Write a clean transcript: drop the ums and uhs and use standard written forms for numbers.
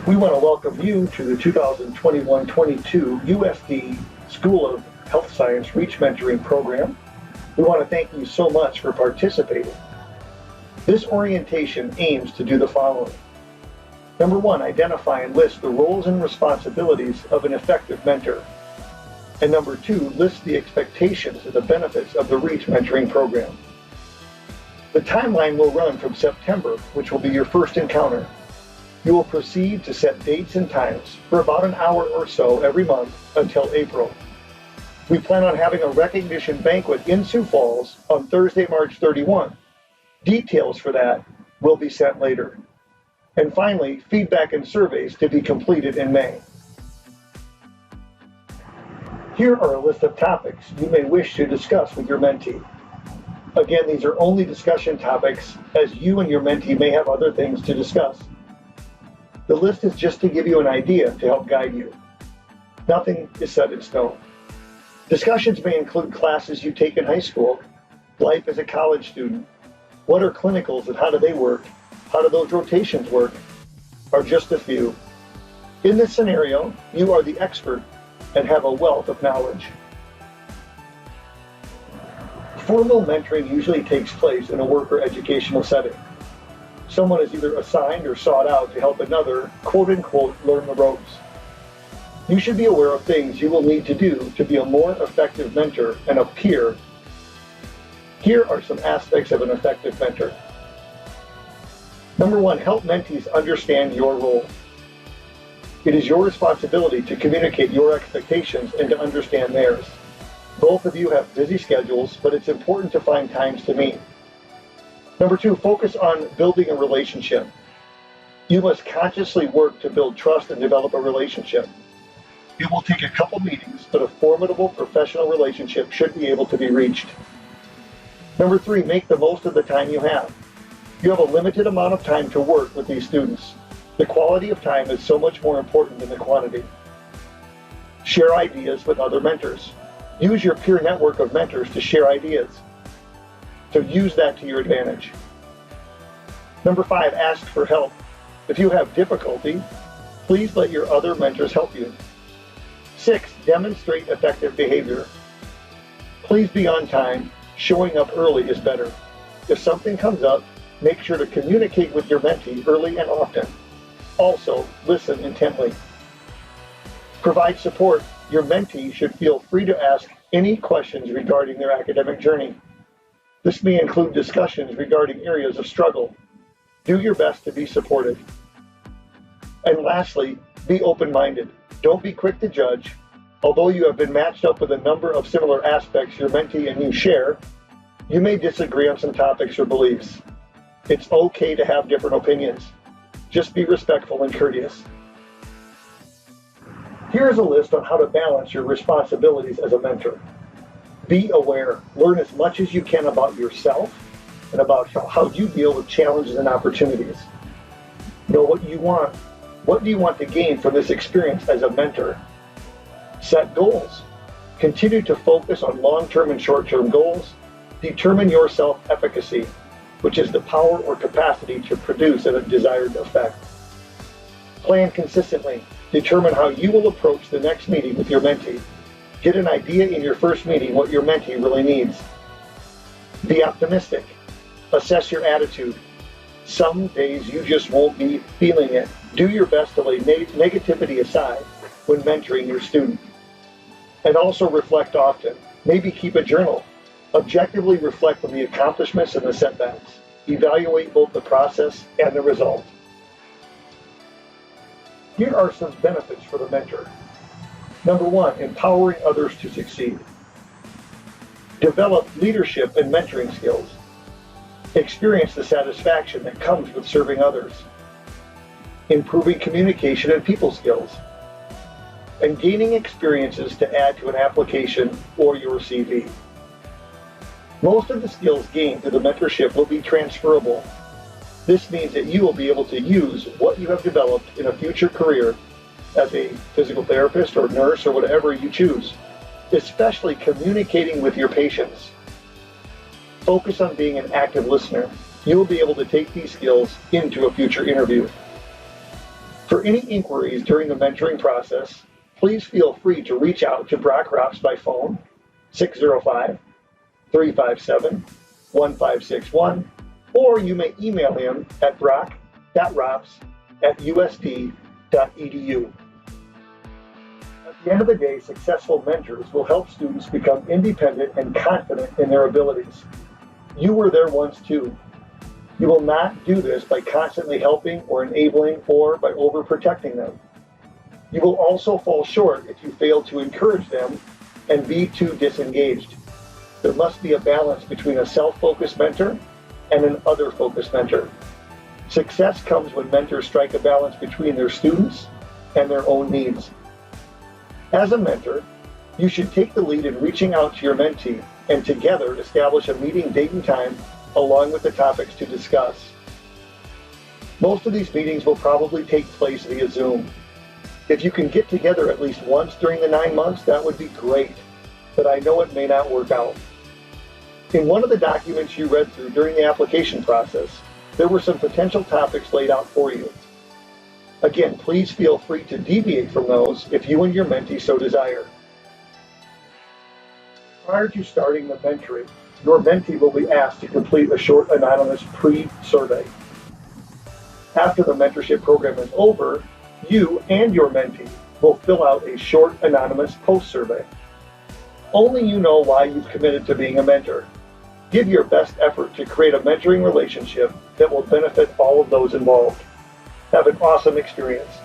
We want to welcome you to the 2021-22 USD School of Health Science Reach Mentoring Program. We want to thank you so much for participating. This orientation aims to do the following. Number one, identify and list the roles and responsibilities of an effective mentor. And number two, list the expectations and the benefits of the Reach Mentoring Program. The timeline will run from September, which will be your first encounter. You will proceed to set dates and times for about an hour or so every month until April. We plan on having a recognition banquet in Sioux Falls on Thursday, March 31. Details for that will be sent later. And finally, feedback and surveys to be completed in May. Here are a list of topics you may wish to discuss with your mentee. Again, these are only discussion topics, as you and your mentee may have other things to discuss. The list is just to give you an idea to help guide you. Nothing is set in stone. Discussions may include classes you take in high school, life as a college student, what are clinicals and how do they work, how do those rotations work, are just a few. In this scenario, you are the expert and have a wealth of knowledge. Formal mentoring usually takes place in a work or educational setting. Someone is either assigned or sought out to help another, quote-unquote, learn the ropes. You should be aware of things you will need to do to be a more effective mentor and a peer. Here are some aspects of an effective mentor. Number one, help mentees understand your role. It is your responsibility to communicate your expectations and to understand theirs. Both of you have busy schedules, but it's important to find times to meet. Number two, focus on building a relationship. You must consciously work to build trust and develop a relationship. It will take a couple meetings, but a formidable professional relationship should be able to be reached. Number three, make the most of the time you have. You have a limited amount of time to work with these students. The quality of time is so much more important than the quantity. Share ideas with other mentors. Use your peer network of mentors to share ideas. So use that to your advantage. Number five, ask for help. If you have difficulty, please let your other mentors help you. 6, demonstrate effective behavior. Please be on time. Showing up early is better. If something comes up, make sure to communicate with your mentee early and often. Also, listen intently. Provide support. Your mentee should feel free to ask any questions regarding their academic journey. This may include discussions regarding areas of struggle. Do your best to be supportive. And lastly, be open-minded. Don't be quick to judge. Although you have been matched up with a number of similar aspects your mentee and you share, you may disagree on some topics or beliefs. It's okay to have different opinions. Just be respectful and courteous. Here is a list on how to balance your responsibilities as a mentor. Be aware. Learn as much as you can about yourself and about how you deal with challenges and opportunities. Know what you want. What do you want to gain from this experience as a mentor? Set goals. Continue to focus on long-term and short-term goals. Determine your self-efficacy, which is the power or capacity to produce a desired effect. Plan consistently. Determine how you will approach the next meeting with your mentee. Get an idea in your first meeting what your mentee really needs. Be optimistic. Assess your attitude. Some days you just won't be feeling it. Do your best to lay negativity aside when mentoring your student. And also reflect often. Maybe keep a journal. Objectively reflect on the accomplishments and the setbacks. Evaluate both the process and the result. Here are some benefits for the mentor. Number one, empowering others to succeed. Develop leadership and mentoring skills. Experience the satisfaction that comes with serving others. Improving communication and people skills. And gaining experiences to add to an application or your CV. Most of the skills gained through the mentorship will be transferable. This means that you will be able to use what you have developed in a future career as a physical therapist or nurse or whatever you choose, especially communicating with your patients. Focus on being an active listener. You will be able to take these skills into a future interview. For For any inquiries during the mentoring process, please feel free to reach out to Brock Rops by phone 605-357-1561, or you may email him at brock.rops@usd.edu. At the end of the day, successful mentors will help students become independent and confident in their abilities. You were there once too. You will not do this by constantly helping or enabling or by overprotecting them. You will also fall short if you fail to encourage them and be too disengaged. There must be a balance between a self-focused mentor and an other-focused mentor. Success comes when mentors strike a balance between their students and their own needs. As a mentor, you should take the lead in reaching out to your mentee and together establish a meeting date and time along with the topics to discuss. Most of these meetings will probably take place via Zoom. If you can get together at least once during the 9 months, that would be great, but I know it may not work out. In one of the documents you read through during the application process, there were some potential topics laid out for you. Again, please feel free to deviate from those if you and your mentee so desire. Prior to starting the mentoring, your mentee will be asked to complete a short anonymous pre-survey. After the mentorship program is over, you and your mentee will fill out a short anonymous post-survey. Only you know why you've committed to being a mentor. Give your best effort to create a mentoring relationship that will benefit all of those involved. Have an awesome experience.